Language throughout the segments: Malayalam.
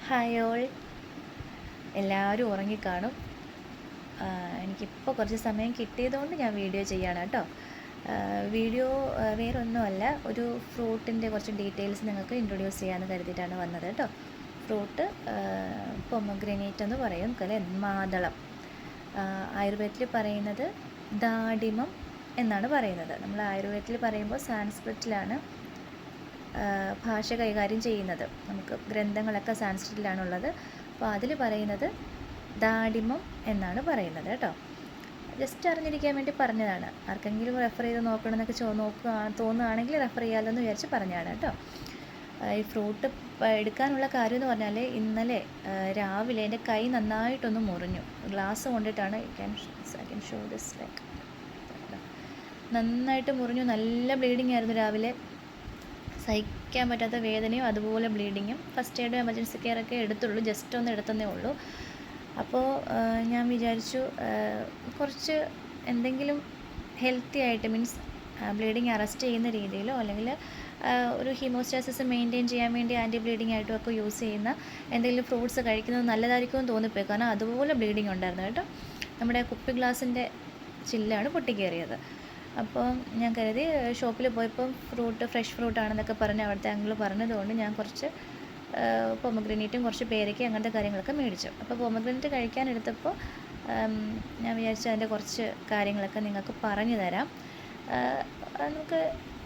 ഹായ് ഓൾ, എല്ലാവരും ഉറങ്ങിക്കാണും. എനിക്കിപ്പോൾ കുറച്ച് സമയം കിട്ടിയതുകൊണ്ട് ഞാൻ വീഡിയോ ചെയ്യാണ് കേട്ടോ. വീഡിയോ വേറെ ഒന്നുമല്ല, ഒരു ഫ്രൂട്ടിൻ്റെ കുറച്ച് ഡീറ്റെയിൽസ് നിങ്ങൾക്ക് ഇൻട്രൊഡ്യൂസ് ചെയ്യാമെന്ന് കരുതിയിട്ടാണ് വന്നത് കേട്ടോ. ഫ്രൂട്ട് പൊമഗ്രനേറ്റ് എന്ന് പറയും, മാതളം. ആയുർവേദത്തിൽ പറയുന്നത് ദാഡിമം എന്നാണ് പറയുന്നത്. നമ്മൾ ആയുർവേദത്തിൽ പറയുമ്പോൾ സാൻസ്ക്രിറ്റിലാണ് ഭാഷ കൈകാര്യം ചെയ്യുന്നത്. നമുക്ക് ഗ്രന്ഥങ്ങളൊക്കെ സാൻസ്ക്രിറ്റിലാണുള്ളത്. അപ്പോൾ അതിൽ പറയുന്നത് ദാഡിമം എന്നാണ് പറയുന്നത് കേട്ടോ. ജസ്റ്റ് അറിഞ്ഞിരിക്കാൻ വേണ്ടി പറഞ്ഞതാണ്. ആർക്കെങ്കിലും റെഫർ ചെയ്ത് നോക്കണമെന്നൊക്കെ തോന്നുകയാണെങ്കിൽ റെഫർ ചെയ്യാമല്ലോ എന്ന് വിചാരിച്ച് പറഞ്ഞതാണ് കേട്ടോ. ഈ ഫ്രൂട്ട് എടുക്കാനുള്ള കാര്യം എന്ന് പറഞ്ഞാൽ, ഇന്നലെ രാവിലെ എൻ്റെ കൈ നന്നായിട്ടൊന്ന് മുറിഞ്ഞു. ഗ്ലാസ് കൊണ്ടിട്ടാണ് ഷോ ദിസ് ലൈക്ക് നന്നായിട്ട് മുറിഞ്ഞു. നല്ല ബ്ലീഡിങ് ആയിരുന്നു രാവിലെ. സഹിക്കാൻ പറ്റാത്ത വേദനയും അതുപോലെ ബ്ലീഡിങ്ങും. ഫസ്റ്റ് എയ്ഡ് എമർജൻസി കെയർ ഒക്കെ എടുത്തുള്ളൂ, ജസ്റ്റ് ഒന്ന് എടുത്തതേ ഉള്ളൂ. അപ്പോൾ ഞാൻ വിചാരിച്ചു കുറച്ച് എന്തെങ്കിലും ഹെൽത്തി ആയിട്ട്, മീൻസ് ബ്ലീഡിങ് അറസ്റ്റ് ചെയ്യുന്ന രീതിയിലോ അല്ലെങ്കിൽ ഒരു ഹീമോസ്റ്റാസിസ് മെയിൻറ്റെയിൻ ചെയ്യാൻ വേണ്ടി ആൻറ്റി ബ്ലീഡിങ് ആയിട്ടും ഒക്കെ യൂസ് ചെയ്യുന്ന എന്തെങ്കിലും ഫ്രൂട്ട്സ് കഴിക്കുന്നത് നല്ലതായിരിക്കും എന്ന് തോന്നിപ്പോയി. കാരണം അതുപോലെ ബ്ലീഡിങ് ഉണ്ടായിരുന്നു കേട്ടോ. നമ്മുടെ കുപ്പി ഗ്ലാസിൻ്റെ ചില്ലാണ് പൊട്ടിക്കേറിയത്. അപ്പോൾ ഞാൻ കരുതി, ഷോപ്പിൽ പോയപ്പം ഫ്രഷ് ഫ്രൂട്ടാണെന്നൊക്കെ പറഞ്ഞ് അവിടുത്തെ അങ്കിൾ പറഞ്ഞതുകൊണ്ട് ഞാൻ കുറച്ച് പൊമഗ്രനേറ്റും കുറച്ച് പേരയ്ക്ക് അങ്ങനത്തെ കാര്യങ്ങളൊക്കെ മേടിച്ചു. അപ്പോൾ പൊമഗ്രനേറ്റ് കഴിക്കാനെടുത്തപ്പോൾ ഞാൻ വിചാരിച്ചു അതിൻ്റെ കുറച്ച് കാര്യങ്ങളൊക്കെ നിങ്ങൾക്ക് പറഞ്ഞു തരാം, നമുക്ക്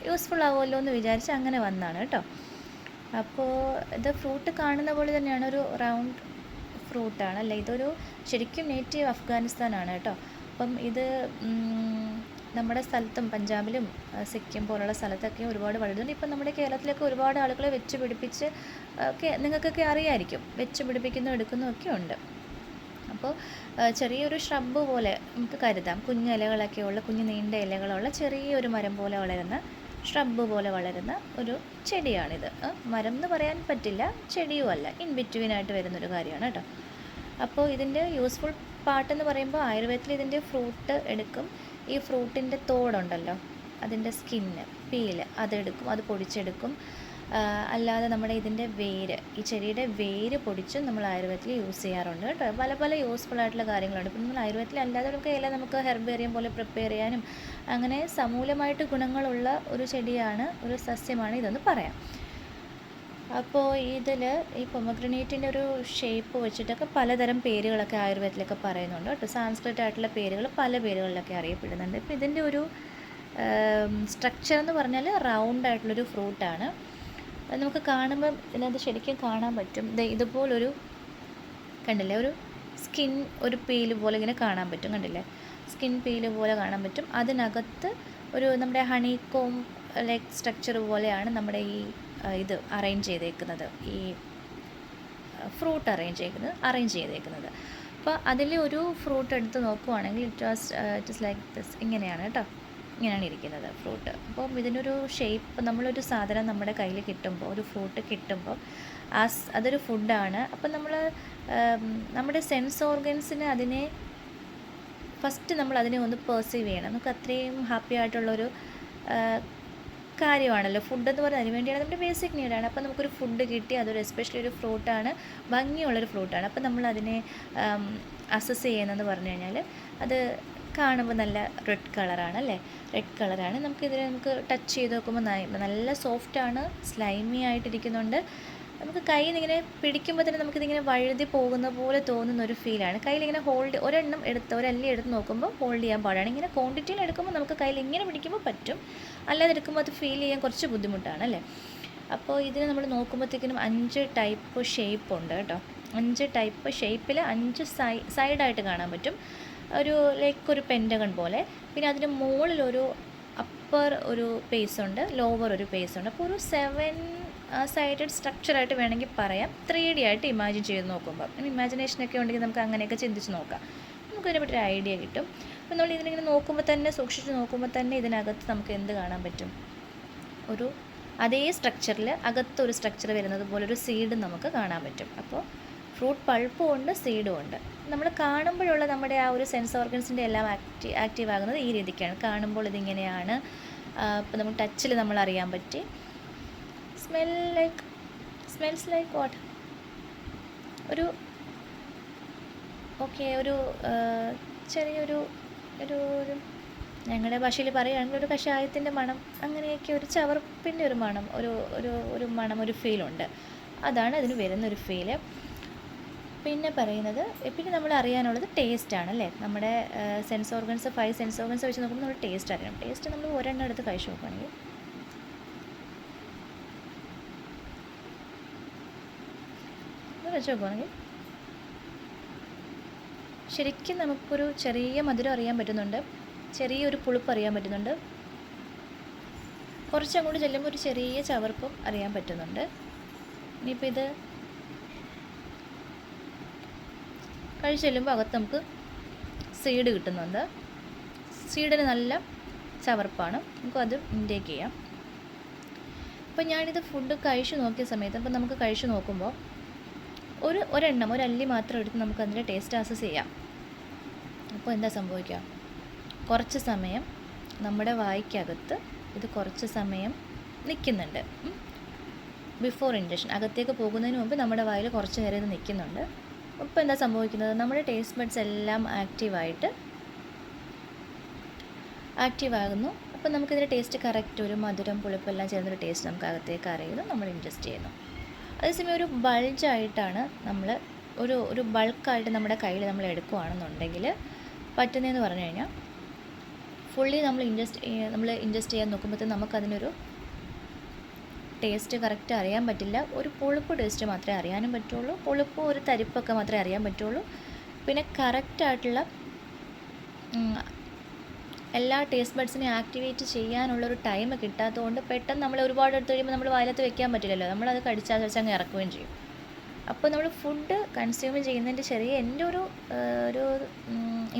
യൂസ്ഫുൾ ആവുമല്ലോ എന്ന് വിചാരിച്ച് അങ്ങനെ വന്നതാണ് കേട്ടോ. അപ്പോൾ ഇത് ഫ്രൂട്ട് കാണുന്ന പോലെ തന്നെയാണ്, ഒരു റൗണ്ട് ഫ്രൂട്ടാണ് അല്ലേ. ഇതൊരു ശരിക്കും നേറ്റീവ് അഫ്ഗാനിസ്ഥാനാണ് കേട്ടോ. അപ്പം ഇത് നമ്മുടെ സ്ഥലത്തും പഞ്ചാബിലും സിക്കിം പോലുള്ള സ്ഥലത്തൊക്കെ ഒരുപാട് വളരുന്നുണ്ട്. ഇപ്പം നമ്മുടെ കേരളത്തിലൊക്കെ ഒരുപാട് ആളുകളെ വെച്ച് പിടിപ്പിച്ച് ഒക്കെ നിങ്ങൾക്കൊക്കെ അറിയാമായിരിക്കും, വെച്ച് പിടിപ്പിക്കുന്നു എടുക്കുന്നു ഒക്കെ ഉണ്ട്. അപ്പോൾ ചെറിയൊരു ഷ്രബ് പോലെ നമുക്ക് കരുതാം. കുഞ്ഞു ഇലകളൊക്കെ ഉള്ള, കുഞ്ഞു നീണ്ട ഇലകളുള്ള ചെറിയൊരു മരം പോലെ വളരുന്ന, ഷ്രബ് പോലെ വളരുന്ന ഒരു ചെടിയാണിത്. മരം എന്ന് പറയാൻ പറ്റില്ല, ചെടിയും അല്ല, ഇൻ ബിറ്റ്വീനായിട്ട് വരുന്നൊരു കാര്യമാണ് കേട്ടോ. അപ്പോൾ ഇതിൻ്റെ യൂസ്ഫുൾ പാർട്ടെന്ന് പറയുമ്പോൾ, ആയുർവേദത്തിൽ ഇതിൻ്റെ ഫ്രൂട്ട് എടുക്കും. ഈ ഫ്രൂട്ടിൻ്റെ തോടുണ്ടല്ലോ, അതിൻ്റെ സ്കിന്ന്, പീല്, അതെടുക്കും, അത് പൊടിച്ചെടുക്കും. അല്ലാതെ നമ്മുടെ ഇതിൻ്റെ വേര്, ഈ ചെടിയുടെ വേര് പൊടിച്ചും നമ്മൾ ആയുർവേദത്തിൽ യൂസ് ചെയ്യാറുണ്ട് കേട്ടോ. പല പല യൂസ്ഫുൾ ആയിട്ടുള്ള കാര്യങ്ങളുണ്ട്. ഇപ്പം നമ്മൾ ആയുർവേദത്തിൽ അല്ലാതെ നമുക്ക് ഹെർബേറിയം പോലെ പ്രിപ്പയർ ചെയ്യാനും അങ്ങനെ സമൂലമായിട്ട് ഗുണങ്ങളുള്ള ഒരു ചെടിയാണ്, ഒരു സസ്യമാണ് ഇതെന്ന് പറയാം. അപ്പോൾ ഇതിൽ ഈ പൊമഗ്രനേറ്റിൻ്റെ ഒരു ഷേപ്പ് വെച്ചിട്ടൊക്കെ പലതരം പേരുകളൊക്കെ ആയുർവേദത്തിലൊക്കെ പറയുന്നുണ്ട് കേട്ടോ. സാൻസ്ക്രിറ്റ് ആയിട്ടുള്ള പേരുകൾ പല പേരുകളിലൊക്കെ അറിയപ്പെടുന്നുണ്ട്. ഇപ്പോൾ ഇതിൻ്റെ ഒരു സ്ട്രക്ചർ എന്ന് പറഞ്ഞാൽ റൗണ്ട് ആയിട്ടുള്ളൊരു ഫ്രൂട്ടാണ്. നമുക്ക് കാണുമ്പോൾ ഇതിനകത്ത് ശരിക്കും കാണാൻ പറ്റും, ഇതുപോലൊരു കണ്ടില്ലേ, ഒരു സ്കിൻ, ഒരു പീല് പോലെ ഇങ്ങനെ കാണാൻ പറ്റും, കണ്ടില്ലേ, സ്കിൻ പീല് പോലെ കാണാൻ പറ്റും. അതിനകത്ത് ഒരു നമ്മുടെ ഹണികോം ലൈക്ക് സ്ട്രക്ചർ പോലെയാണ് നമ്മുടെ ഈ ഇത് അറേഞ്ച് ചെയ്തേക്കുന്നത്, ഈ ഫ്രൂട്ട് അറേഞ്ച് ചെയ്തേക്കുന്നത്. അപ്പോൾ അതിൽ ഒരു ഫ്രൂട്ട് എടുത്ത് നോക്കുവാണെങ്കിൽ ഇറ്റ് ഈസ് ലൈക്ക് ദിസ്, ഇങ്ങനെയാണ് കേട്ടോ, ഇങ്ങനെയാണ് ഇരിക്കുന്നത് ഫ്രൂട്ട്. അപ്പോൾ ഇതിനൊരു ഷേപ്പ്, നമ്മളൊരു സാധനം നമ്മുടെ കയ്യിൽ കിട്ടുമ്പോൾ, ഒരു ഫ്രൂട്ട് കിട്ടുമ്പോൾ അതൊരു ഫുഡാണ്. അപ്പം നമ്മുടെ സെൻസ് ഓർഗൻസിന് അതിനെ ഫസ്റ്റ് നമ്മൾ അതിനെ ഒന്ന് പെർസീവ് ചെയ്യണം. നമുക്ക് അത്രയും ഹാപ്പി ആയിട്ടുള്ളൊരു കാര്യമാണല്ലോ ഫുഡ് എന്ന് പറയുന്നത്. അതിന് വേണ്ടിയാണ്, നമ്മുടെ ബേസിക് നീഡാണ്. അപ്പോൾ നമുക്കൊരു ഫുഡ് കിട്ടി, അതൊരു എസ്പെഷ്യലി ഒരു ഫ്രൂട്ടാണ്, ഭംഗിയുള്ളൊരു ഫ്രൂട്ടാണ്. അപ്പോൾ നമ്മൾ അതിനെ അസസ് ചെയ്യുന്നതെന്ന് പറഞ്ഞു കഴിഞ്ഞാൽ, അത് കാണുമ്പോൾ നല്ല റെഡ് കളറാണ് അല്ലേ, റെഡ് കളറാണ്. നമുക്ക് ടച്ച് ചെയ്ത് നോക്കുമ്പോൾ നല്ല സോഫ്റ്റാണ്, സ്ലൈമി ആയിട്ടിരിക്കുന്നുണ്ട്. നമുക്ക് കയ്യിൽ നിന്ന് ഇങ്ങനെ പിടിക്കുമ്പോൾ തന്നെ നമുക്കിതിങ്ങനെ വഴുതി പോകുന്ന പോലെ തോന്നുന്ന ഒരു ഫീലാണ്. കയ്യിലിങ്ങനെ ഒരല്ലി എടുത്ത് നോക്കുമ്പോൾ ഹോൾഡ് ചെയ്യാൻ പാടാണ്. ഇങ്ങനെ ക്വാണ്ടിറ്റിയിൽ എടുക്കുമ്പോൾ നമുക്ക് കയ്യിൽ ഇങ്ങനെ പിടിക്കുമ്പോൾ പറ്റും, അല്ലാതെ എടുക്കുമ്പോൾ അത് ഫീൽ ചെയ്യാൻ കുറച്ച് ബുദ്ധിമുട്ടാണ് അല്ലേ. അപ്പോൾ ഇതിന് നമ്മൾ നോക്കുമ്പോഴത്തേക്കിനും 5 ടൈപ്പ് ഷേപ്പ് ഉണ്ട് കേട്ടോ. 5 ടൈപ്പ് ഷേപ്പിൽ 5 സൈഡായിട്ട് കാണാൻ പറ്റും. ഒരു പെൻറ്റഗൺ പോലെ. പിന്നെ അതിന് മുകളിലൊരു അപ്പർ ഒരു പേസ് ഉണ്ട്, ലോവർ ഒരു പേസ് ഉണ്ട്. അപ്പോൾ ഒരു 7 സൈഡഡ് സ്ട്രക്ചറായിട്ട് വേണമെങ്കിൽ പറയാം. 3D ആയിട്ട് ഇമാജിൻ ചെയ്ത് നോക്കുമ്പോൾ, ഇമാജിനേഷനൊക്കെ ഉണ്ടെങ്കിൽ നമുക്ക് അങ്ങനെയൊക്കെ ചിന്തിച്ച് നോക്കാം, നമുക്കതിനെ പറ്റി ഒരു ഐഡിയ കിട്ടും. അപ്പോൾ നമ്മൾ ഇതിനിങ്ങനെ നോക്കുമ്പോൾ തന്നെ, സൂക്ഷിച്ച് നോക്കുമ്പോൾ തന്നെ ഇതിനകത്ത് നമുക്ക് എന്ത് കാണാൻ പറ്റും, ഒരു അതേ സ്ട്രക്ചറിൽ അകത്തൊരു സ്ട്രക്ചർ വരുന്നത് പോലെ ഒരു സീഡ് നമുക്ക് കാണാൻ പറ്റും. അപ്പോൾ ഫ്രൂട്ട് പൾപ്പും ഉണ്ട്, സീഡും ഉണ്ട്. നമ്മൾ കാണുമ്പോഴുള്ള നമ്മുടെ ആ ഒരു സെൻസ് ഓർഗൻസിൻ്റെ എല്ലാം ആക്റ്റീവ് ആകുന്നത് ഈ രീതിക്കാണ്. കാണുമ്പോൾ ഇതിങ്ങനെയാണ്. ഇപ്പോൾ നമ്മൾ ടച്ചിൽ നമ്മൾ അറിയാൻ പറ്റി. സ്മെൽസ് ലൈക്ക് വാട്ട്, ഒരു ഓക്കെ ഒരു ചെറിയൊരു ഒരു ഒരു ഞങ്ങളുടെ ഭാഷയിൽ പറയുകയാണെങ്കിൽ ഒരു കഷായത്തിൻ്റെ മണം, അങ്ങനെയൊക്കെ ഒരു ചവർപ്പിൻ്റെ ഒരു മണം, ഒരു ഒരു ഒരു മണം, ഒരു ഫീലുണ്ട്. അതാണ് അതിന് വരുന്നൊരു ഫീല്. പിന്നെ പറയുന്നത്, പിന്നെ നമ്മൾ അറിയാനുള്ളത് ടേസ്റ്റാണ് അല്ലേ. നമ്മുടെ സെൻസ് ഓർഗൻസ് 5 സെൻസ് ഓർഗൻസ് വെച്ച് നോക്കുമ്പോൾ നമ്മൾ ടേസ്റ്റ് അറിയണം. ടേസ്റ്റ് നമ്മൾ ഒരെണ്ണം എടുത്ത് കഴിച്ച് നോക്കുകയാണെങ്കിൽ വെച്ച് നോക്കുകയാണെങ്കിൽ ശരിക്കും നമുക്കൊരു ചെറിയ മധുരം അറിയാൻ പറ്റുന്നുണ്ട്, ചെറിയൊരു പുളിപ്പ് അറിയാൻ പറ്റുന്നുണ്ട്, കുറച്ചങ്ങോട്ട് ചെല്ലുമ്പോൾ ഒരു ചെറിയ ചവർപ്പും അറിയാൻ പറ്റുന്നുണ്ട്. ഇനിയിപ്പോൾ ഇത് കഴിച്ച് ചെല്ലുമ്പോൾ അകത്ത് നമുക്ക് സീഡ് കിട്ടുന്നുണ്ട്. സീഡിന് നല്ല ചവർപ്പാണ്, നമുക്കത് ഇൻടേക്ക് ചെയ്യാം. അപ്പോൾ ഞാനിത് ഫുഡ് കഴിച്ച് നോക്കിയ സമയത്ത്, അപ്പോൾ നമുക്ക് കഴിച്ച് നോക്കുമ്പോൾ ഒരെണ്ണം ഒരു അല്ലി മാത്രം എടുത്ത് നമുക്ക് അതിൻ്റെ ടേസ്റ്റ് അസസ് ചെയ്യാം. അപ്പോൾ എന്താ സംഭവിക്കുക, കുറച്ച് സമയം നമ്മുടെ വായ്ക്കകത്ത് ഇത് കുറച്ച് സമയം നിൽക്കുന്നുണ്ട്. ബിഫോർ ഇൻജക്ഷൻ, അകത്തേക്ക് പോകുന്നതിന് മുമ്പ് നമ്മുടെ വായിൽ കുറച്ച് നേരം ഇത് നിൽക്കുന്നുണ്ട്. അപ്പോൾ എന്താ സംഭവിക്കുന്നത്, നമ്മുടെ ടേസ്റ്റ് ബഡ്സ് എല്ലാം ആക്റ്റീവാകുന്നു. അപ്പോൾ നമുക്കിതിൻ്റെ ടേസ്റ്റ് കറക്റ്റ്, ഒരു മധുരം പുളിപ്പെല്ലാം ചേർന്നൊരു ടേസ്റ്റ് നമുക്ക് അകത്തേക്ക് അറിയുന്നു, നമ്മൾ ഇൻജസ്റ്റ് ചെയ്യുന്നു. അതേസമയം ഒരു ബൾജായിട്ടാണ് നമ്മൾ ഒരു ബൾക്കായിട്ട് നമ്മുടെ കയ്യിൽ നമ്മൾ എടുക്കുകയാണെന്നുണ്ടെങ്കിൽ പറ്റുന്നതെന്ന് പറഞ്ഞു കഴിഞ്ഞാൽ, ഫുള്ളി നമ്മൾ ഇൻജസ്റ്റ് ചെയ്യാൻ നോക്കുമ്പോഴത്തേക്കും നമുക്കതിനൊരു ടേസ്റ്റ് കറക്റ്റ് അറിയാൻ പറ്റില്ല. ഒരു പുളിപ്പ് ടേസ്റ്റ് മാത്രമേ അറിയാനും പറ്റുള്ളൂ, പുളിപ്പ് ഒരു തരിപ്പൊക്കെ മാത്രമേ അറിയാൻ പറ്റുള്ളൂ. പിന്നെ കറക്റ്റായിട്ടുള്ള എല്ലാ ടേസ്റ്റ് ബഡ്സിനെ ആക്ടിവേറ്റ് ചെയ്യാനുള്ളൊരു ടൈം കിട്ടാത്തതുകൊണ്ട് പെട്ടെന്ന് നമ്മൾ ഒരുപാട് എടുത്ത് കഴിയുമ്പോൾ നമ്മൾ വായിലത്ത് വെക്കാൻ പറ്റില്ലല്ലോ, നമ്മളത് കടിച്ചാൽ അങ്ങ് ഇറക്കുകയും ചെയ്യും. അപ്പോൾ നമ്മൾ ഫുഡ് കൺസ്യൂം ചെയ്യുന്നതിൻ്റെ ചെറിയ എൻ്റെ ഒരു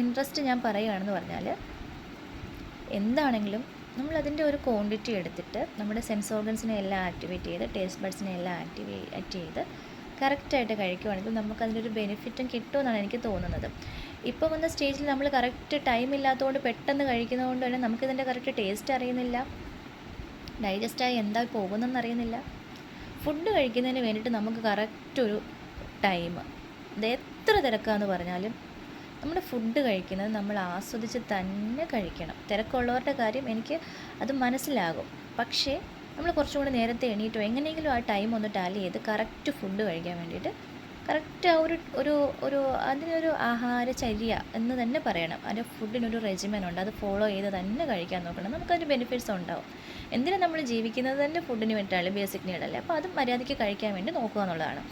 ഇൻട്രസ്റ്റ് ഞാൻ പറയുകയാണെന്ന് പറഞ്ഞാൽ, എന്താണെങ്കിലും നമ്മളതിൻ്റെ ഒരു ക്വാണ്ടിറ്റി എടുത്തിട്ട് നമ്മുടെ സെൻസ് ഓർഗൻസിനെ എല്ലാം ആക്ടിവേറ്റ് ചെയ്ത് ടേസ്റ്റ് ബഡ്സിനെ എല്ലാം ആക്ടിവേറ്റ് ചെയ്ത് കറക്റ്റായിട്ട് കഴിക്കുകയാണെങ്കിൽ നമുക്കതിൻ്റെ ഒരു ബെനിഫിറ്റും കിട്ടുമെന്നാണ് എനിക്ക് തോന്നുന്നത്. ഇപ്പോൾ വന്ന സ്റ്റേജിൽ നമ്മൾ കറക്റ്റ് ടൈം ഇല്ലാത്തതുകൊണ്ട് പെട്ടെന്ന് കഴിക്കുന്നതുകൊണ്ട് തന്നെ നമുക്കിതിൻ്റെ കറക്റ്റ് ടേസ്റ്റ് അറിയുന്നില്ല, ഡൈജസ്റ്റായി എന്താ പോകുന്നതെന്ന് അറിയുന്നില്ല. ഫുഡ് കഴിക്കുന്നതിന് വേണ്ടിയിട്ട് നമുക്ക് കറക്റ്റ് ഒരു ടൈം, ഇത് എത്ര തിരക്കാന്ന് പറഞ്ഞാലും നമ്മുടെ ഫുഡ് കഴിക്കുന്നത് നമ്മൾ ആസ്വദിച്ച് തന്നെ കഴിക്കണം. തിരക്കുള്ളവരുടെ കാര്യം എനിക്ക് അത് മനസ്സിലാകും, പക്ഷേ നമ്മൾ കുറച്ചും കൂടി നേരത്തെ എണീറ്റോ എങ്ങനെയെങ്കിലും ആ ടൈം ഒന്ന് ടാലി ചെയ്ത് കറക്റ്റ് ഫുഡ് കഴിക്കാൻ വേണ്ടിയിട്ട് കറക്റ്റ് ആ ഒരു അതിനൊരു ആഹാരചര്യ എന്ന് തന്നെ പറയണം. അതിൻ്റെ ഫുഡിനൊരു റെജിമെൻ ഉണ്ട്, അത് ഫോളോ ചെയ്ത് തന്നെ കഴിക്കാൻ നോക്കണം. നമുക്കതിൻ്റെ ബെനിഫിറ്റ്സ് ഉണ്ടാവും. എന്തിനാണ് നമ്മൾ ജീവിക്കുന്നത് തന്നെ ഫുഡിന് വേണ്ടിയിട്ടല്ലേ, ബേസിക് നീഡല്ലേ. അപ്പോൾ അത് മര്യാദയ്ക്ക് കഴിക്കാൻ വേണ്ടി നോക്കുക എന്നുള്ളതാണ്.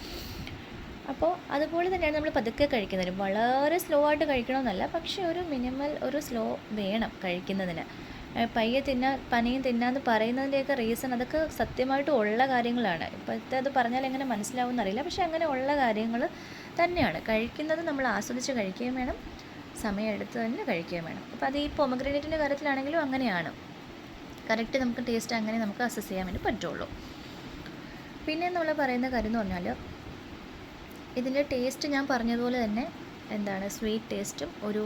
അപ്പോൾ അതുപോലെ തന്നെയാണ് നമ്മൾ പതുക്കെ കഴിക്കുന്നത്. വളരെ സ്ലോ ആയിട്ട് കഴിക്കണമെന്നല്ല, പക്ഷേ ഒരു മിനിമൽ ഒരു സ്ലോ വേണം കഴിക്കുന്നതിന്. പനിയും തിന്നാന്ന് പറയുന്നതിൻ്റെയൊക്കെ റീസൺ അതൊക്കെ സത്യമായിട്ട് ഉള്ള കാര്യങ്ങളാണ്. ഇപ്പോഴത്തെ അത് പറഞ്ഞാൽ എങ്ങനെ മനസ്സിലാവുമെന്ന് അറിയില്ല, പക്ഷേ അങ്ങനെ ഉള്ള കാര്യങ്ങൾ തന്നെയാണ്. കഴിക്കുന്നത് നമ്മൾ ആസ്വദിച്ച് കഴിക്കുകയും വേണം, സമയമെടുത്ത് തന്നെ കഴിക്കുകയും വേണം. അപ്പോൾ അത് ഈ പൊമഗ്രനേറ്റിൻ്റെ കാര്യത്തിലാണെങ്കിലും അങ്ങനെയാണ്. കറക്റ്റ് നമുക്ക് ടേസ്റ്റ് അങ്ങനെ നമുക്ക് അസസ് ചെയ്യാൻ വേണ്ടി പറ്റുള്ളൂ. പിന്നെ നമ്മൾ പറയുന്ന കാര്യം എന്ന് പറഞ്ഞാൽ, ഇതിൻ്റെ ടേസ്റ്റ് ഞാൻ പറഞ്ഞതുപോലെ തന്നെ എന്താണ്, സ്വീറ്റ് ടേസ്റ്റും ഒരു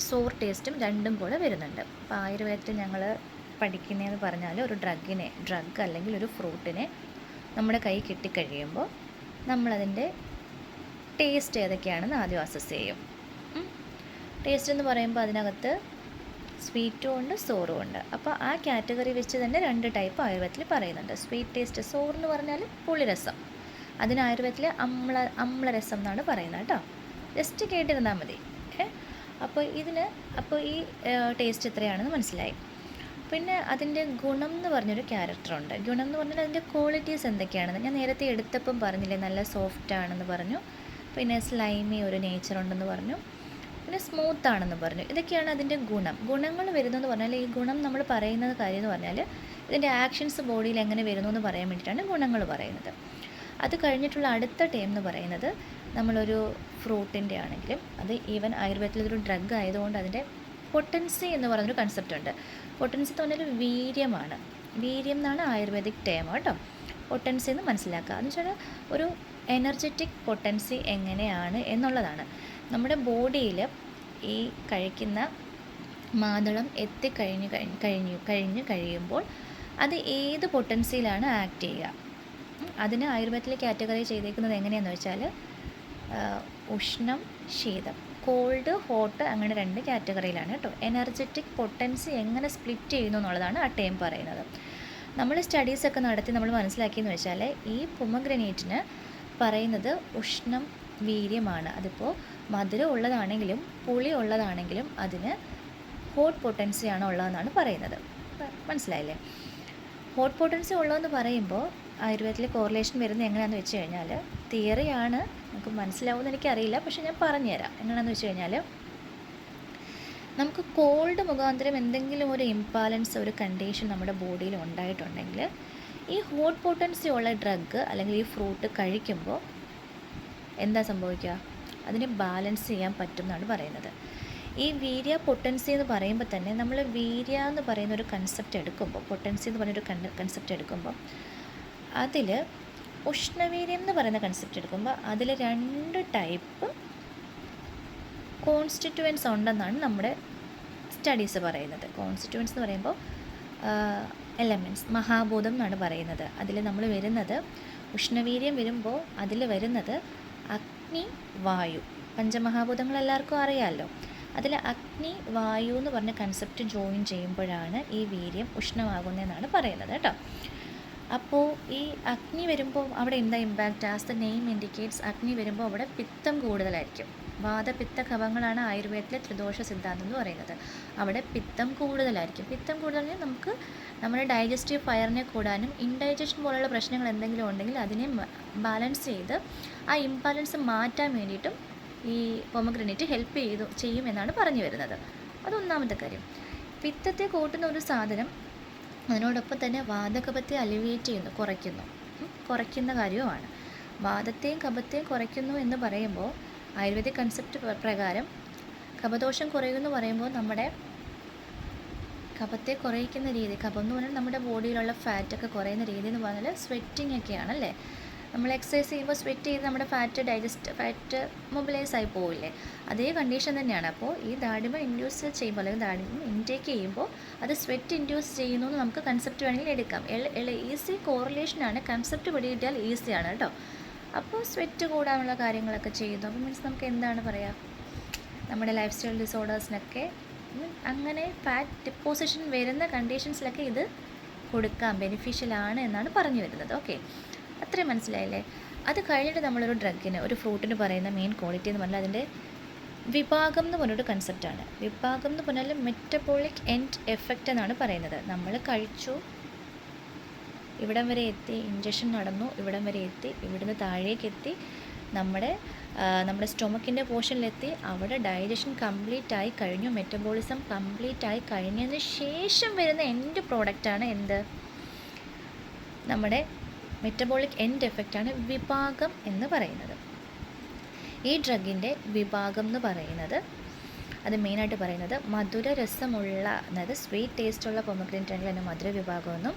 സോർ ടേസ്റ്റും രണ്ടും കൂടെ വരുന്നുണ്ട്. അപ്പോൾ ആയുർവേദത്തിൽ ഞങ്ങൾ പഠിക്കുന്നതെന്ന് പറഞ്ഞാൽ, ഒരു ഡ്രഗ് അല്ലെങ്കിൽ ഒരു ഫ്രൂട്ടിനെ നമ്മുടെ കൈ കിട്ടിക്കഴിയുമ്പോൾ നമ്മളതിൻ്റെ ടേസ്റ്റ് ഏതൊക്കെയാണെന്ന് ആദ്യം അസസ് ചെയ്യും. ടേസ്റ്റ് എന്ന് പറയുമ്പോൾ അതിനകത്ത് സ്വീറ്റും ഉണ്ട് സോറും ഉണ്ട്. അപ്പോൾ ആ കാറ്റഗറി വെച്ച് തന്നെ 2 ടൈപ്പ് ആയുർവേദത്തിൽ പറയുന്നുണ്ട്. സ്വീറ്റ് ടേസ്റ്റ്, സോർ എന്ന് പറഞ്ഞാൽ പുളിരസം, അതിന് ആയുർവേദത്തിൽ അമ്ലരസം എന്നാണ് പറയുന്നത് കേട്ടോ. ജസ്റ്റ് കേട്ടിരുന്നാൽ മതി. അപ്പോൾ ഈ ടേസ്റ്റ് എത്രയാണെന്ന് മനസ്സിലായി. പിന്നെ അതിൻ്റെ ഗുണം എന്ന് പറഞ്ഞൊരു ക്യാരക്ടറുണ്ട്. ഗുണം എന്ന് പറഞ്ഞാൽ അതിൻ്റെ ക്വാളിറ്റീസ് എന്തൊക്കെയാണെന്ന് ഞാൻ നേരത്തെ എടുത്തപ്പം പറഞ്ഞില്ലേ, നല്ല സോഫ്റ്റ് ആണെന്ന് പറഞ്ഞു, പിന്നെ സ്ലൈമി ഒരു നേച്ചറുണ്ടെന്ന് പറഞ്ഞു, പിന്നെ സ്മൂത്ത് ആണെന്ന് പറഞ്ഞു. ഇതൊക്കെയാണ് അതിൻ്റെ ഗുണങ്ങൾ വരുന്നതെന്ന് പറഞ്ഞാൽ, ഈ ഗുണം നമ്മൾ പറയുന്നത് കാര്യം എന്ന് പറഞ്ഞാൽ ഇതിൻ്റെ ആക്ഷൻസ് ബോഡിയിൽ എങ്ങനെ വരുന്നു എന്ന് പറയാൻ വേണ്ടിയിട്ടാണ് ഗുണങ്ങൾ പറയുന്നത്. അത് കഴിഞ്ഞിട്ടുള്ള അടുത്ത ടൈം എന്ന് പറയുന്നത്, നമ്മളൊരു ഫ്രൂട്ടിൻ്റെ ആണെങ്കിലും അത് ഈവൻ ആയുർവേദത്തിലൊരു ഡ്രഗ് ആയതുകൊണ്ട് അതിൻ്റെ പൊട്ടൻസി എന്ന് പറയുന്നൊരു കൺസെപ്റ്റ് ഉണ്ട്. പൊട്ടൻസി എന്ന് പറഞ്ഞാൽ വീര്യമാണ്. വീര്യം എന്നാണ് ആയുർവേദിക് ടേം കേട്ടോ. പൊട്ടൻസി എന്ന് മനസ്സിലാക്കുക എന്ന് വെച്ചാൽ ഒരു എനർജറ്റിക് പൊട്ടൻസി എങ്ങനെയാണ് എന്നുള്ളതാണ്. നമ്മുടെ ബോഡിയിൽ ഈ കഴിക്കുന്ന മാതളം കഴിയുമ്പോൾ അത് ഏത് പൊട്ടൻസിയിലാണ് ആക്ട് ചെയ്യുക, അതിന് ആയുർവേദത്തിൽ കാറ്റഗറി ചെയ്തേക്കുന്നത് എങ്ങനെയാണെന്ന് വെച്ചാൽ ഉഷ്ണം ശീതം, കോൾഡ് ഹോട്ട്, അങ്ങനെ 2 കാറ്റഗറിയിലാണ് കേട്ടോ. എനർജറ്റിക് പൊട്ടൻസി എങ്ങനെ സ്പ്ലിറ്റ് ചെയ്യുന്നു എന്നുള്ളതാണ് ആ ടൈം പറയുന്നത്. നമ്മൾ സ്റ്റഡീസൊക്കെ നടത്തി നമ്മൾ മനസ്സിലാക്കിയെന്ന് വെച്ചാൽ ഈ പൊമഗ്രനേറ്റിന് പറയുന്നത് ഉഷ്ണം വീര്യമാണ്. അതിപ്പോൾ മധുരം ഉള്ളതാണെങ്കിലും പുളി ഉള്ളതാണെങ്കിലും അതിന് ഹോട്ട് പൊട്ടൻസിയാണ് ഉള്ളതെന്നാണ് പറയുന്നത്. മനസ്സിലായില്ലേ? ഹോട്ട് പൊട്ടൻസി ഉള്ളതെന്ന് പറയുമ്പോൾ ആയുർവേദത്തിൽ കോറിലേഷൻ വരുന്നത് എങ്ങനെയാണെന്ന് വെച്ച് കഴിഞ്ഞാൽ, തിയറിയാണ്, നമുക്ക് മനസ്സിലാവുമെന്ന് എനിക്കറിയില്ല, പക്ഷേ ഞാൻ പറഞ്ഞുതരാം. എങ്ങനെയാണെന്ന് വെച്ച് കഴിഞ്ഞാൽ, നമുക്ക് കോൾഡ് മുഖാന്തരം എന്തെങ്കിലും ഒരു ഇംബാലൻസ്, ഒരു കണ്ടീഷൻ നമ്മുടെ ബോഡിയിൽ ഉണ്ടായിട്ടുണ്ടെങ്കിൽ ഈ ഹോട്ട് പൊട്ടൻസി ഉള്ള ഡ്രഗ് അല്ലെങ്കിൽ ഈ ഫ്രൂട്ട് കഴിക്കുമ്പോൾ എന്താ സംഭവിക്കുക? അതിനെ ബാലൻസ് ചെയ്യാൻ പറ്റും എന്നാണ് പറയുന്നത്. ഈ വീര്യ പൊട്ടൻസി എന്ന് പറയുമ്പോൾ തന്നെ നമ്മൾ വീര്യ എന്ന് പറയുന്ന ഒരു കൺസെപ്റ്റ് എടുക്കുമ്പോൾ, പൊട്ടൻസി എന്ന് പറയുന്നൊരു കൺസെപ്റ്റ് എടുക്കുമ്പോൾ അതിൽ ഉഷ്ണവീര്യം എന്ന് പറയുന്ന കൺസെപ്റ്റ് എടുക്കുമ്പോൾ അതിൽ 2 ടൈപ്പ് കോൺസ്റ്റിറ്റ്യുവൻസ് ഉണ്ടെന്നാണ് നമ്മുടെ സ്റ്റഡീസ് പറയുന്നത്. കോൺസ്റ്റിറ്റ്യുവൻസ് എന്ന് പറയുമ്പോൾ എലമെൻറ്റ്സ്, മഹാഭൂതം എന്നാണ് പറയുന്നത്. അതിൽ നമ്മൾ വരുന്നത് ഉഷ്ണവീര്യം വരുമ്പോൾ അതിൽ വരുന്നത് അഗ്നി, വായു, പഞ്ചമഹാഭൂതങ്ങൾ എല്ലാവർക്കും അറിയാമല്ലോ. അതിൽ അഗ്നി, വായു എന്ന് പറഞ്ഞ കൺസെപ്റ്റ് ജോയിൻ ചെയ്യുമ്പോഴാണ് ഈ വീര്യം ഉഷ്ണമാകുന്നതെന്നാണ് പറയുന്നത് കേട്ടോ. അപ്പോൾ ഈ അഗ്നി വരുമ്പോൾ അവിടെ എന്താ impact? As the name indicates, അഗ്നി വരുമ്പോൾ അവിടെ പിത്തം കൂടുതലായിരിക്കും. വാദപിത്ത കഫങ്ങളാണ് ആയുർവേദത്തിലെ ത്രിദോഷ സിദ്ധാന്തം എന്ന് പറയുന്നത്. അവിടെ പിത്തം കൂടുതലായിരിക്കും. പിത്തം കൂടുതലാണെങ്കിൽ നമുക്ക് നമ്മുടെ ഡൈജസ്റ്റീവ് ഫയറിനെ കൂടാനും ഇൻഡൈജഷൻ പോലുള്ള പ്രശ്നങ്ങൾ എന്തെങ്കിലും ഉണ്ടെങ്കിൽ അതിനെ ബാലൻസ് ചെയ്ത് ആ ഇംബാലൻസ് മാറ്റാൻ വേണ്ടിയിട്ടും ഈ പൊമഗ്രനേറ്റ് ഹെൽപ്പ് ചെയ്യുമെന്നാണ് പറഞ്ഞു വരുന്നത്. അതൊന്നാമത്തെ കാര്യം. പിത്തത്തെ കൂട്ടുന്ന ഒരു സാധനം അതിനോടൊപ്പം തന്നെ വാതകപത്തെ അലിവേറ്റ് ചെയ്യുന്നു, കുറയ്ക്കുന്ന കാര്യവുമാണ്. വാദത്തെയും കഫത്തെയും കുറയ്ക്കുന്നു എന്ന് പറയുമ്പോൾ ആയുർവേദിക് കൺസെപ്റ്റ് പ്രകാരം കഫദോഷം കുറയുമെന്ന് പറയുമ്പോൾ നമ്മുടെ കഫത്തെ കുറയ്ക്കുന്ന രീതി, കഫം എന്ന് പറഞ്ഞാൽ നമ്മുടെ ബോഡിയിലുള്ള ഫാറ്റൊക്കെ കുറയുന്ന രീതി എന്ന് പറഞ്ഞാൽ സ്വെറ്റിംഗ് ഒക്കെയാണല്ലേ. നമ്മൾ എക്സസൈസ് ചെയ്യുമ്പോൾ സ്വെറ്റ് ചെയ്ത് നമ്മുടെ ഫാറ്റ് മൊബിലൈസ് ആയി പോവില്ലേ, അതേ കണ്ടീഷൻ തന്നെയാണ്. അപ്പോൾ ഈ ദാഡിമ ഇൻഡ്യൂസ് ചെയ്യുമ്പോൾ അല്ലെങ്കിൽ ദാഡിമ ഇൻടേക്ക് ചെയ്യുമ്പോൾ അത് സ്വെറ്റ് ഇൻഡ്യൂസ് ചെയ്യുന്നു എന്ന് നമുക്ക് കൺസെപ്റ്റ് വേണമെങ്കിൽ എടുക്കാം. ഈസി കോറിലേഷനാണ്, കൺസെപ്റ്റ് പിടികിട്ടിയാൽ ഈസിയാണ് കേട്ടോ. അപ്പോൾ സ്വെറ്റ് കൂടാനുള്ള കാര്യങ്ങളൊക്കെ ചെയ്യുന്നു. അപ്പോൾ മീൻസ് നമുക്ക് എന്താണ് പറയുക, നമ്മുടെ ലൈഫ് സ്റ്റൈൽ ഡിസോർഡേഴ്സിനൊക്കെ അങ്ങനെ ഫാറ്റ് ഡിപ്പോസിഷൻ വരുന്ന കണ്ടീഷൻസിലൊക്കെ ഇത് കൊടുക്കാം, ബെനിഫിഷ്യലാണ് എന്നാണ് പറഞ്ഞു വരുന്നത്. ഓക്കെ, അത്രയും മനസ്സിലായില്ലേ? അത് കഴിഞ്ഞിട്ട് നമ്മളൊരു ഡ്രഗിന്, ഒരു ഫ്രൂട്ടിന് പറയുന്ന മെയിൻ ക്വാളിറ്റി എന്ന് പറഞ്ഞാൽ അതിൻ്റെ വിഭാഗം എന്ന് പറഞ്ഞൊരു കൺസെപ്റ്റാണ്. വിഭാഗം എന്ന് പറഞ്ഞാൽ മെറ്റബോളിക് എൻഡ് എഫക്റ്റ് എന്നാണ് പറയുന്നത്. നമ്മൾ കഴിച്ചു, ഇവിടം വരെ എത്തി, ഇഞ്ചക്ഷൻ നടന്നു, ഇവിടം വരെ എത്തി, ഇവിടുന്ന് താഴേക്ക് എത്തി, നമ്മുടെ സ്റ്റൊമക്കിൻ്റെ പോർഷനിലെത്തി, അവിടെ ഡൈജഷൻ കംപ്ലീറ്റ് ആയി കഴിഞ്ഞു, മെറ്റബോളിസം കംപ്ലീറ്റ് ആയി കഴിഞ്ഞതിന് ശേഷം വരുന്ന എൻഡ് പ്രോഡക്റ്റാണ് എന്ത്? നമ്മുടെ മെറ്റബോളിക് എൻഡ് എഫക്റ്റാണ് വിഭാഗം എന്ന് പറയുന്നത്. ഈ ഡ്രഗിൻ്റെ വിഭാഗം എന്ന് പറയുന്നത്, അത് മെയിനായിട്ട് പറയുന്നത് മധുരരസമുള്ള, അതായത് സ്വീറ്റ് ടേസ്റ്റുള്ള പൊമഗ്രനേറ്റ് ആണെങ്കിൽ അതിൻ്റെ മധുര വിഭാഗമെന്നും,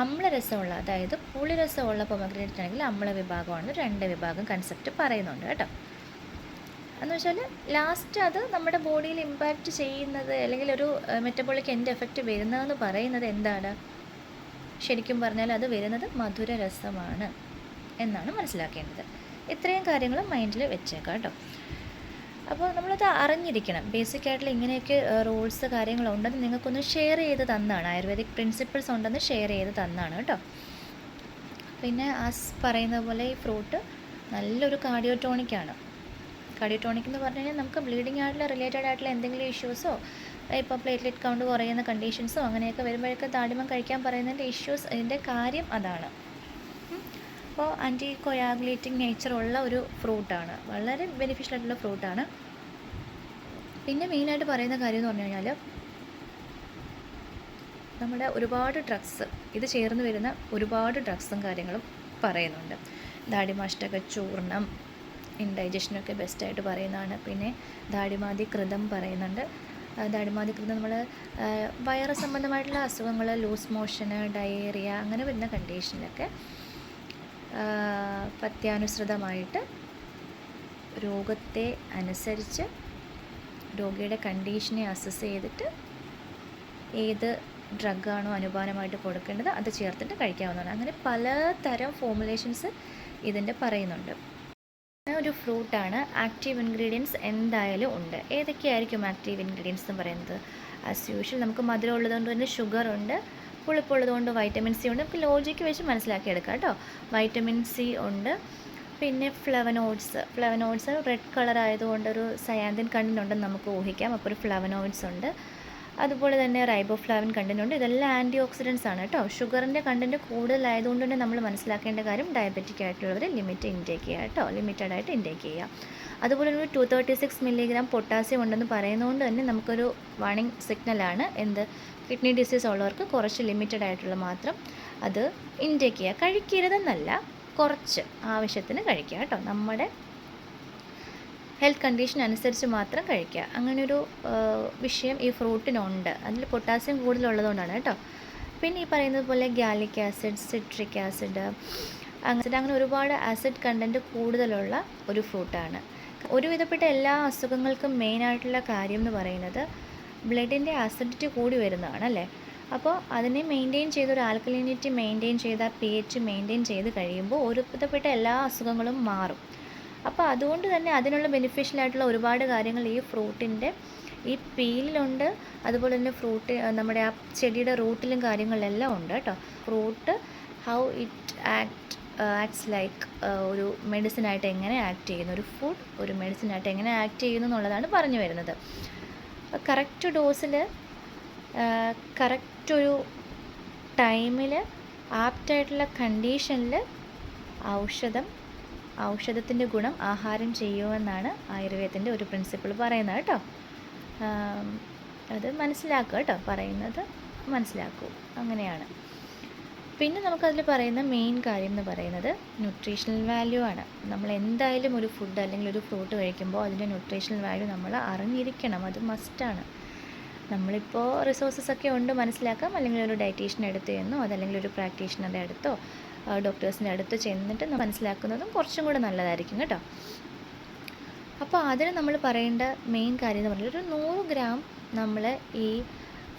അമ്ലരസമുള്ള, അതായത് പുളിരസമുള്ള പൊമഗ്രനേറ്റ് ആണെങ്കിൽ അമ്ല വിഭാഗമാണെന്ന് 2 വിഭാഗം കൺസെപ്റ്റ് പറയുന്നുണ്ട് കേട്ടോ. എന്ന് വെച്ചാൽ ലാസ്റ്റ് അത് നമ്മുടെ ബോഡിയിൽ ഇമ്പാക്റ്റ് ചെയ്യുന്നത് അല്ലെങ്കിൽ ഒരു മെറ്റബോളിക് എൻഡ് എഫക്റ്റ് വരുന്നതെന്ന് പറയുന്നത് എന്താണ്? ശരിക്കും പറഞ്ഞാൽ അത് വരുന്നത് മധുരരസമാണ് എന്നാണ് മനസ്സിലാക്കേണ്ടത്. ഇത്രയും കാര്യങ്ങൾ മൈൻഡിൽ വെച്ചേക്കാം കേട്ടോ. അപ്പോൾ നമ്മളത് അറിഞ്ഞിരിക്കണം. ബേസിക്കായിട്ടുള്ള ഇങ്ങനെയൊക്കെ റൂൾസ് കാര്യങ്ങളുണ്ടെന്ന് നിങ്ങൾക്കൊന്ന് ഷെയർ ചെയ്ത് തന്നാണ്, ആയുർവേദിക് പ്രിൻസിപ്പിൾസ് ഉണ്ടെന്ന് ഷെയർ ചെയ്ത് തന്നാണ് കേട്ടോ. പിന്നെ പറയുന്ന പോലെ ഈ ഫ്രൂട്ട് നല്ലൊരു കാർഡിയോടോണിക്കാണ്. കാർഡിയോടോണിക് എന്ന് പറഞ്ഞു കഴിഞ്ഞാൽ നമുക്ക് ബ്ലീഡിങ് ആയിട്ടുള്ള റിലേറ്റഡ് ആയിട്ടുള്ള എന്തെങ്കിലും ഇഷ്യൂസോ, ഇപ്പോൾ പ്ലേറ്റ്ലെറ്റ് കൗണ്ട് കുറയുന്ന കണ്ടീഷൻസോ അങ്ങനെയൊക്കെ വരുമ്പോഴൊക്കെ ദാഡിമം കഴിക്കാൻ പറയുന്നതിൻ്റെ ഇഷ്യൂസ്, അതിൻ്റെ കാര്യം അതാണ്. അപ്പോൾ ആൻറ്റി കൊയാഗുലേറ്റിംഗ് നേച്ചറുള്ള ഒരു ഫ്രൂട്ടാണ്, വളരെ ബെനിഫിഷ്യൽ ആയിട്ടുള്ള ഫ്രൂട്ടാണ്. പിന്നെ മെയിനായിട്ട് പറയുന്ന കാര്യം എന്ന് പറഞ്ഞു കഴിഞ്ഞാൽ നമ്മുടെ ഒരുപാട് ഡ്രഗ്സ്, ഇത് ചേർന്ന് വരുന്ന ഒരുപാട് ഡ്രഗ്സും കാര്യങ്ങളും പറയുന്നുണ്ട്. ദാഡിമാഷ്ടക ചൂർണം ഇൻഡൈജഷനൊക്കെ ബെസ്റ്റായിട്ട് പറയുന്നതാണ്. പിന്നെ ദാഡിമാതി കൃതം പറയുന്നുണ്ട്. ദാഡിമാതി കൃതം നമ്മൾ വയറ് സംബന്ധമായിട്ടുള്ള അസുഖങ്ങൾ, ലൂസ് മോഷന്, ഡയേറിയ അങ്ങനെ വരുന്ന കണ്ടീഷനിലൊക്കെ പഥ്യാനുസൃതമായിട്ട് രോഗത്തെ അനുസരിച്ച് രോഗിയുടെ കണ്ടീഷനെ അസസ് ചെയ്തിട്ട് ഏത് ഡ്രഗാണോ അനുപാനമായിട്ട് കൊടുക്കേണ്ടത് അത് ചേർത്തിട്ട് കഴിക്കാവുന്നതാണ്. അങ്ങനെ പലതരം ഫോർമുലേഷൻസ് ഇതിൻ്റെ പറയുന്നുണ്ട്. ഒരു ഫ്രൂട്ടാണ്, ആക്റ്റീവ് ഇൻഗ്രീഡിയൻസ് എന്തായാലും ഉണ്ട്. ഏതൊക്കെയായിരിക്കും ആക്റ്റീവ് ഇൻഗ്രീഡിയൻസ് എന്ന് പറയുന്നത്? ആസ് യൂഷ്വൽ നമുക്ക് മധുരം ഉള്ളതുകൊണ്ട് തന്നെ ഷുഗർ ഉണ്ട്, പുളിപ്പുള്ളതുകൊണ്ട് വൈറ്റമിൻ സി ഉണ്ട്. നമുക്ക് ലോജിക്ക് വെച്ച് മനസ്സിലാക്കിയെടുക്കാം കേട്ടോ. വൈറ്റമിൻ സി ഉണ്ട്, പിന്നെ ഫ്ലവനോയിഡ്സ് റെഡ് കളർ ആയതുകൊണ്ട് ഒരു സയാന്തിൻ കണ്ടന്റ് ഉണ്ടെന്ന് നമുക്ക് ഊഹിക്കാം. അപ്പോൾ ഒരു ഫ്ലവനോയിഡ്സ് ഉണ്ട്. അതുപോലെ തന്നെ റൈബോഫ്ലാവിൻ കണ്ടന്റ് ഉണ്ട്. ഇതെല്ലാം ആൻറ്റി ഓക്സിഡൻസ് ആണ് കേട്ടോ. ഷുഗറിൻ്റെ കണ്ടന്റ് കൂടുതലായതുകൊണ്ട് തന്നെ നമ്മൾ മനസ്സിലാക്കേണ്ട കാര്യം ഡയബറ്റിക് ആയിട്ടുള്ളവർ ലിമിറ്റഡ് ആയിട്ട് ഇൻടേക്ക് ചെയ്യുക. അതുപോലെ ഒരു 236 മില്ലിഗ്രാം പൊട്ടാസ്യം ഉണ്ടെന്ന് പറയുന്നതുകൊണ്ട് തന്നെ നമുക്കൊരു വാർണിംഗ് സിഗ്നലാണ്. എന്ത്? കിഡ്നി ഡിസീസ് ഉള്ളവർക്ക് കുറച്ച് ലിമിറ്റഡ് ആയിട്ടുള്ള മാത്രം അത് ഇൻടേക്ക് ചെയ്യുക. കഴിക്കരുതെന്നല്ല, കുറച്ച് ആവശ്യത്തിന് കഴിക്കുക കേട്ടോ. നമ്മുടെ ഹെൽത്ത് കണ്ടീഷൻ അനുസരിച്ച് മാത്രം കഴിക്കുക. അങ്ങനെയൊരു വിഷയം ഈ ഫ്രൂട്ടിനുണ്ട്. അതിൽ പൊട്ടാസ്യം കൂടുതലുള്ളതുകൊണ്ടാണ് കേട്ടോ. പിന്നെ ഈ പറയുന്നത് പോലെ ഗാലിക് ആസിഡ്, സിട്രിക് ആസിഡ്, അങ്ങനെ ഒരുപാട് ആസിഡ് കണ്ടൻറ്റ് കൂടുതലുള്ള ഒരു ഫ്രൂട്ടാണ്. ഒരുവിധപ്പെട്ട എല്ലാ അസുഖങ്ങൾക്കും മെയിനായിട്ടുള്ള കാര്യം എന്ന് പറയുന്നത് ബ്ലഡിൻ്റെ ആസിഡിറ്റി കൂടി വരുന്നതാണ് അല്ലേ. അപ്പോൾ അതിനെ മെയിൻറ്റെയിൻ ചെയ്ത്, ഒരു ആൽക്കലിനിറ്റി മെയിൻറ്റെയിൻ ചെയ്ത്, pH മെയിൻറ്റെയിൻ ചെയ്ത് കഴിയുമ്പോൾ ഒരുവിധപ്പെട്ട എല്ലാ അസുഖങ്ങളും മാറും. അപ്പോൾ അതുകൊണ്ട് തന്നെ അതിനുള്ള ബെനിഫിഷ്യൽ ആയിട്ടുള്ള ഒരുപാട് കാര്യങ്ങൾ ഈ ഫ്രൂട്ടിൻ്റെ ഈ പീലിലുണ്ട്. അതുപോലെ തന്നെ നമ്മുടെ ആ ചെടിയുടെ റൂട്ടിലും കാര്യങ്ങളിലെല്ലാം ഉണ്ട് കേട്ടോ. Fruit how it acts like ഒരു മെഡിസിനായിട്ട് എങ്ങനെ ആക്ട് ചെയ്യുന്നു, ഒരു ഫുഡ് ഒരു മെഡിസിനായിട്ട് എങ്ങനെ ആക്ട് ചെയ്യുന്നു എന്നുള്ളതാണ് പറഞ്ഞു വരുന്നത്. കറക്റ്റ് ഡോസിൽ കറക്റ്റൊരു ടൈമിൽ ആപ്റ്റായിട്ടുള്ള കണ്ടീഷനിൽ ഔഷധത്തിൻ്റെ ഗുണം ആഹാരം ചെയ്യുമെന്നാണ് ആയുർവേദത്തിൻ്റെ ഒരു പ്രിൻസിപ്പിൾ പറയുന്നത് കേട്ടോ. അത് മനസ്സിലാക്കുക കേട്ടോ, പറയുന്നത് മനസ്സിലാക്കൂ, അങ്ങനെയാണ്. പിന്നെ നമുക്കതിൽ പറയുന്ന മെയിൻ കാര്യം എന്ന് പറയുന്നത് ന്യൂട്രീഷണൽ വാല്യൂ ആണ്. നമ്മൾ എന്തായാലും ഒരു ഫുഡ് അല്ലെങ്കിൽ ഒരു ഫ്രൂട്ട് കഴിക്കുമ്പോൾ അതിൻ്റെ ന്യൂട്രീഷണൽ വാല്യൂ നമ്മൾ അറിഞ്ഞിരിക്കണം, അത് മസ്റ്റാണ്. നമ്മളിപ്പോൾ റിസോഴ്സസ് ഒക്കെ ഉണ്ട് മനസ്സിലാക്കാം, അല്ലെങ്കിൽ ഒരു ഡയറ്റീഷ്യൻ്റെ അടുത്ത് ചെന്നോ അതല്ലെങ്കിൽ ഒരു പ്രാക്ടീഷണറുടെ അടുത്തോ ഡോക്ടേഴ്സിൻ്റെ അടുത്ത് ചെന്നിട്ട് മനസ്സിലാക്കുന്നതും കുറച്ചും കൂടെ നല്ലതായിരിക്കും കേട്ടോ. അപ്പോൾ അതിന് നമ്മൾ പറയേണ്ട മെയിൻ കാര്യം എന്ന് പറഞ്ഞാൽ ഒരു 100 ഗ്രാം നമ്മൾ ഈ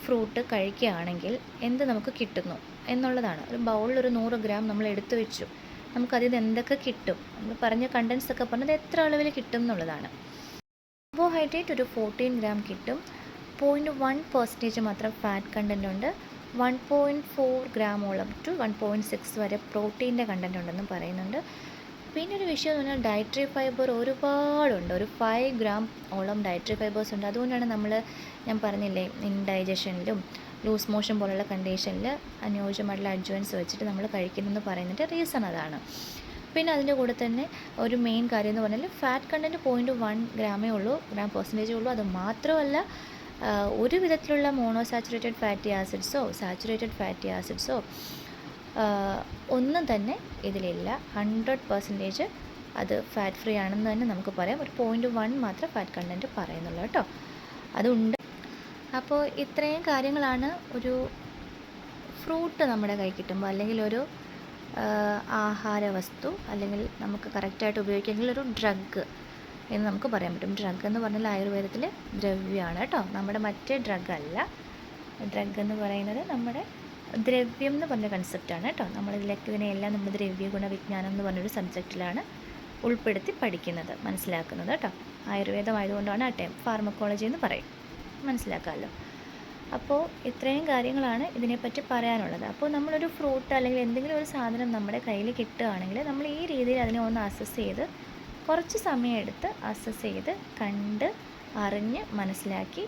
ഫ്രൂട്ട് കഴിക്കുകയാണെങ്കിൽ എന്ത് നമുക്ക് കിട്ടുന്നു എന്നുള്ളതാണ്. ഒരു ബൗളിൽ ഒരു 100 ഗ്രാം നമ്മൾ എടുത്തു വെച്ചു, നമുക്കതിൽ നിന്ന് എന്തൊക്കെ കിട്ടും, നമ്മൾ പറഞ്ഞ കണ്ടൻസ് ഒക്കെ പറഞ്ഞത് എത്ര അളവിൽ കിട്ടും എന്നുള്ളതാണ്. കാർബോഹൈഡ്രേറ്റ് ഒരു 14 ഗ്രാം കിട്ടും. 0.1% മാത്രം ഫാറ്റ് കണ്ടൻ്റ് ഉണ്ട്. 1.4 ഗ്രാമോളം ടു 1.6 വരെ പ്രോട്ടീൻ്റെ കണ്ടൻ്റ് ഉണ്ടെന്ന് പറയുന്നുണ്ട്. പിന്നെ ഒരു വിഷയം എന്ന് പറഞ്ഞാൽ ഡയറ്ററി ഫൈബർ ഒരുപാടുണ്ട്. ഒരു 5 ഗ്രാം ഓളം ഡയറ്ററി ഫൈബേഴ്സ് ഉണ്ട്. അതുകൊണ്ടാണ് ഞാൻ പറഞ്ഞില്ലേ, ഇൻഡൈജഷനിലും ലൂസ് മോഷൻ പോലുള്ള കണ്ടീഷനിൽ അനുയോജ്യമായിട്ടുള്ള അഡ്ജുവൻസ് വെച്ചിട്ട് നമ്മൾ കഴിക്കണമെന്ന് പറയുന്നതിൻ്റെ റീസൺ അതാണ്. പിന്നെ അതിൻ്റെ കൂടെ തന്നെ ഒരു മെയിൻ കാര്യം എന്ന് പറഞ്ഞാൽ ഫാറ്റ് കണ്ടൻറ്റ് 0.1 ഗ്രാമേ ഉള്ളൂ, ഗ്രാം പെർസെൻറ്റേജേ ഉള്ളൂ. അത് മാത്രമല്ല ഒരു വിധത്തിലുള്ള മോണോസാച്ചുറേറ്റഡ് ഫാറ്റി ആസിഡ്സോ സാച്ചുറേറ്റഡ് ഫാറ്റി ആസിഡ്സോ ഒന്നും തന്നെ ഇതിലില്ല. 100% അത് ഫാറ്റ് ഫ്രീ ആണെന്ന് തന്നെ നമുക്ക് പറയാം. ഒരു 0.1 മാത്രം ഫാറ്റ് കണ്ടൻറ്റ് പറയുന്നുള്ളൂ കേട്ടോ, അതുണ്ട്. അപ്പോൾ ഇത്രയും കാര്യങ്ങളാണ് ഒരു ഫ്രൂട്ട് നമ്മുടെ കൈ കിട്ടുമ്പോൾ, അല്ലെങ്കിൽ ഒരു ആഹാര വസ്തു, അല്ലെങ്കിൽ നമുക്ക് കറക്റ്റായിട്ട് ഉപയോഗിക്കാമെങ്കിൽ ഒരു ഡ്രഗ് എന്ന് നമുക്ക് പറയാൻ പറ്റും. ഡ്രഗ് എന്ന് പറഞ്ഞാൽ ആയുർവേദത്തിൽ ദ്രവ്യമാണ് കേട്ടോ, നമ്മുടെ മറ്റേ ഡ്രഗ് അല്ല. ഡ്രഗ് എന്ന് പറയുന്നത് നമ്മുടെ ദ്രവ്യം എന്ന് പറഞ്ഞ കൺസെപ്റ്റാണ് കേട്ടോ. ഇതിനെയെല്ലാം നമ്മൾ ദ്രവ്യഗുണ വിജ്ഞാനം എന്ന് പറഞ്ഞൊരു സബ്ജക്റ്റിലാണ് ഉൾപ്പെടുത്തി പഠിക്കുന്നത്, മനസ്സിലാക്കുന്നത് കേട്ടോ. ആയുർവേദം ആയതുകൊണ്ടാണ് ആ ടൈം ഫാർമക്കോളജി എന്ന് പറയും, മനസ്സിലാക്കാമല്ലോ. അപ്പോൾ ഇത്രയും കാര്യങ്ങളാണ് ഇതിനെപ്പറ്റി പറയാനുള്ളത്. അപ്പോൾ നമ്മളൊരു ഫ്രൂട്ട് അല്ലെങ്കിൽ എന്തെങ്കിലും ഒരു സാധനം നമ്മുടെ കയ്യിൽ കിട്ടുകയാണെങ്കിൽ നമ്മൾ ഈ രീതിയിൽ അതിനെ ഒന്ന് അസസ് ചെയ്ത്, കുറച്ച് സമയമെടുത്ത് അസസ് ചെയ്ത് കണ്ട് അറിഞ്ഞ് മനസ്സിലാക്കി,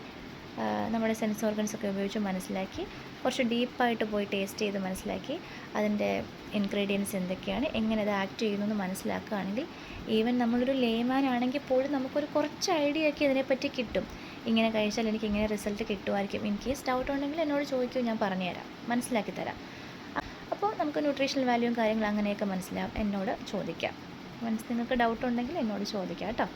നമ്മുടെ സെൻസ് ഓർഗൻസൊക്കെ ഉപയോഗിച്ച് മനസ്സിലാക്കി, കുറച്ച് ഡീപ്പായിട്ട് പോയി ടേസ്റ്റ് ചെയ്ത് മനസ്സിലാക്കി അതിൻ്റെ ഇൻഗ്രീഡിയൻസ് എന്തൊക്കെയാണ്, എങ്ങനെ അത് ആക്ട് ചെയ്യുന്നു എന്ന് മനസ്സിലാക്കുകയാണെങ്കിൽ, ഈവൻ നമ്മളൊരു ലേമാൻ ആണെങ്കിൽ പോലും നമുക്കൊരു കുറച്ച് ഐഡിയ ഒക്കെ ഇതിനെപ്പറ്റി കിട്ടും. ഇങ്ങനെ കഴിച്ചാൽ എനിക്ക് ഇങ്ങനെ റിസൾട്ട് കിട്ടുമായിരിക്കും. ഇൻ കേസ് ഡൗട്ട് ഉണ്ടെങ്കിൽ എന്നോട് ചോദിക്കൂ, ഞാൻ പറഞ്ഞുതരാം, മനസ്സിലാക്കി തരാം. അപ്പോൾ നമുക്ക് ന്യൂട്രീഷണൽ വാല്യൂവും കാര്യങ്ങളും അങ്ങനെയൊക്കെ മനസ്സിലാവും, എന്നോട് ചോദിക്കാം. നിങ്ങൾക്ക് ഡൗട്ട് ഉണ്ടെങ്കിൽ എന്നോട് ചോദിക്കാം കേട്ടോ.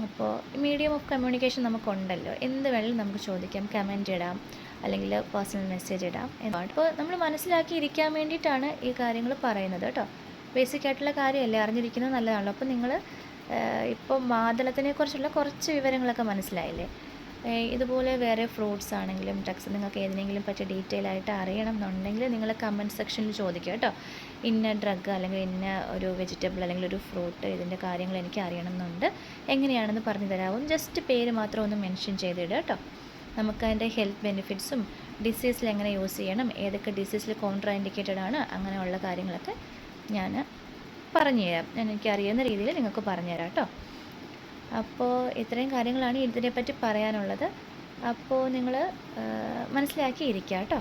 അപ്പോൾ മീഡിയം ഓഫ് കമ്മ്യൂണിക്കേഷൻ നമുക്കുണ്ടല്ലോ, എന്ത് വേണമെങ്കിലും നമുക്ക് ചോദിക്കാം, കമൻറ്റ് ഇടാം, അല്ലെങ്കിൽ പേഴ്സണൽ മെസ്സേജ് ഇടാം. അപ്പോൾ നമ്മൾ മനസ്സിലാക്കിയിരിക്കാൻ വേണ്ടിയിട്ടാണ് ഈ കാര്യങ്ങൾ പറയുന്നത് കേട്ടോ. ബേസിക് ആയിട്ടുള്ള കാര്യമല്ലേ, അറിഞ്ഞിരിക്കുന്നത് നല്ലതാണല്ലോ. അപ്പോൾ നിങ്ങൾ ഇപ്പോൾ മാതളത്തിനെക്കുറിച്ചുള്ള കുറച്ച് വിവരങ്ങളൊക്കെ മനസ്സിലായില്ലേ. ഇതുപോലെ വേറെ ഫ്രൂട്ട്സ് ആണെങ്കിലും ഡ്രഗ്സ് നിങ്ങൾക്ക് ഏതിനെങ്കിലും പറ്റി ഡീറ്റെയിൽ ആയിട്ട് അറിയണം എന്നുണ്ടെങ്കിൽ നിങ്ങൾ കമൻറ്റ് സെക്ഷനിൽ ചോദിക്കുക കേട്ടോ. ഇന്ന ഡ്രഗ് അല്ലെങ്കിൽ ഇന്ന ഒരു വെജിറ്റബിൾ അല്ലെങ്കിൽ ഒരു ഫ്രൂട്ട് ഇതിൻ്റെ കാര്യങ്ങൾ എനിക്ക് അറിയണമെന്നുണ്ട്, എങ്ങനെയാണെന്ന് പറഞ്ഞു തരാവും. ജസ്റ്റ് പേര് മാത്രം ഒന്ന് മെൻഷൻ ചെയ്തിടുക കേട്ടോ. നമുക്കതിൻ്റെ ഹെൽത്ത് ബെനിഫിറ്റ്സും ഡിസീസിൽ എങ്ങനെ യൂസ് ചെയ്യണം, ഏതൊക്കെ ഡിസീസിൽ കോൺട്രാ ഇൻഡിക്കേറ്റഡ് ആണ്, അങ്ങനെയുള്ള കാര്യങ്ങളൊക്കെ ഞാൻ പറഞ്ഞു തരാം. എനിക്കറിയുന്ന രീതിയിൽ നിങ്ങൾക്ക് പറഞ്ഞു തരാം കേട്ടോ. അപ്പോൾ ഇത്രയും കാര്യങ്ങളാണ് ഇതിനെപ്പറ്റി പറയാനുള്ളത്. അപ്പോൾ നിങ്ങൾ മനസ്സിലാക്കിയിരിക്കുക കേട്ടോ.